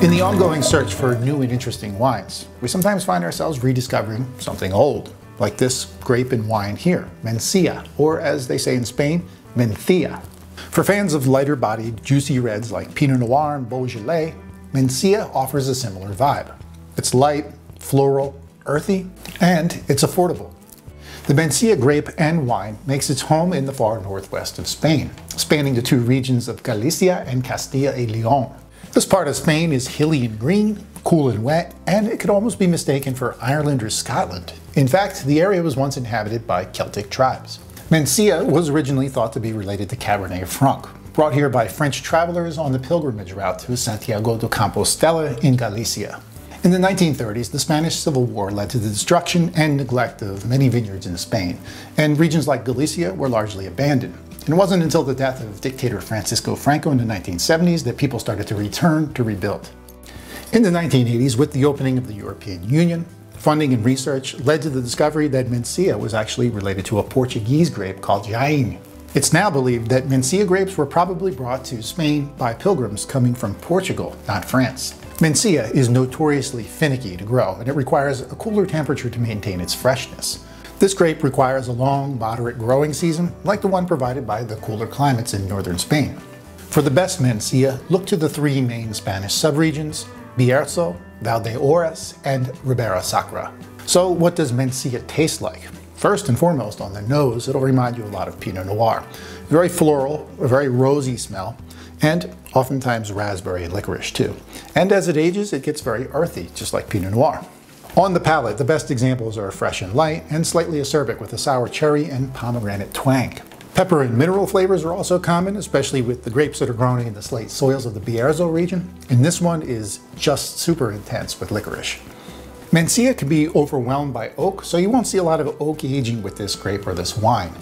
In the ongoing search for new and interesting wines, we sometimes find ourselves rediscovering something old, like this grape and wine here, Mencia, or as they say in Spain, Mencia. For fans of lighter-bodied, juicy reds like Pinot Noir and Beaujolais, Mencia offers a similar vibe. It's light, floral, earthy, and it's affordable. The Mencia grape and wine makes its home in the far northwest of Spain, spanning the two regions of Galicia and Castilla y León. This part of Spain is hilly and green, cool and wet, and it could almost be mistaken for Ireland or Scotland. In fact, the area was once inhabited by Celtic tribes. Mencia was originally thought to be related to Cabernet Franc, brought here by French travelers on the pilgrimage route to Santiago de Compostela in Galicia. In the 1930s, the Spanish Civil War led to the destruction and neglect of many vineyards in Spain, and regions like Galicia were largely abandoned. And it wasn't until the death of dictator Francisco Franco in the 1970s that people started to return to rebuild. In the 1980s, with the opening of the European Union, funding and research led to the discovery that Mencia was actually related to a Portuguese grape called Jaim. It's now believed that Mencia grapes were probably brought to Spain by pilgrims coming from Portugal, not France. Mencia is notoriously finicky to grow, and it requires a cooler temperature to maintain its freshness. This grape requires a long, moderate growing season, like the one provided by the cooler climates in northern Spain. For the best Mencia, look to the three main Spanish subregions, Bierzo, Valdeorras, and Ribera Sacra. So what does Mencia taste like? First and foremost, on the nose, it'll remind you a lot of Pinot Noir. Very floral, a very rosy smell, and oftentimes raspberry and licorice too. And as it ages, it gets very earthy, just like Pinot Noir. On the palate, the best examples are fresh and light, and slightly acerbic with a sour cherry and pomegranate twang. Pepper and mineral flavors are also common, especially with the grapes that are grown in the slate soils of the Bierzo region, and this one is just super intense with licorice. Mencia can be overwhelmed by oak, so you won't see a lot of oak aging with this grape or this wine.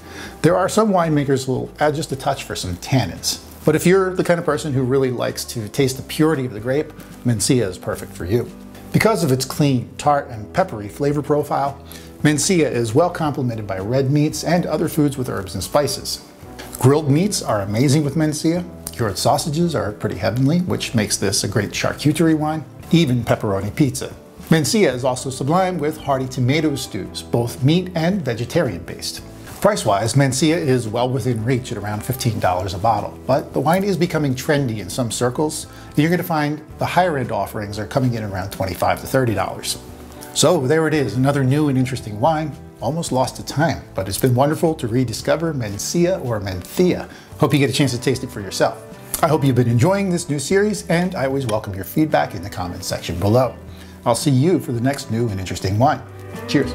There are some winemakers who will add just a touch for some tannins. But if you're the kind of person who really likes to taste the purity of the grape, Mencia is perfect for you. Because of its clean, tart, and peppery flavor profile, Mencia is well complemented by red meats and other foods with herbs and spices. Grilled meats are amazing with Mencia. Cured sausages are pretty heavenly, which makes this a great charcuterie wine, even pepperoni pizza. Mencia is also sublime with hearty tomato stews, both meat and vegetarian based. Price-wise, Mencia is well within reach at around $15 a bottle, but the wine is becoming trendy in some circles, and you're going to find the higher-end offerings are coming in around $25 to $30. So there it is, another new and interesting wine, almost lost to time, but it's been wonderful to rediscover Mencia or Mencia. Hope you get a chance to taste it for yourself. I hope you've been enjoying this new series, and I always welcome your feedback in the comments section below. I'll see you for the next new and interesting wine. Cheers.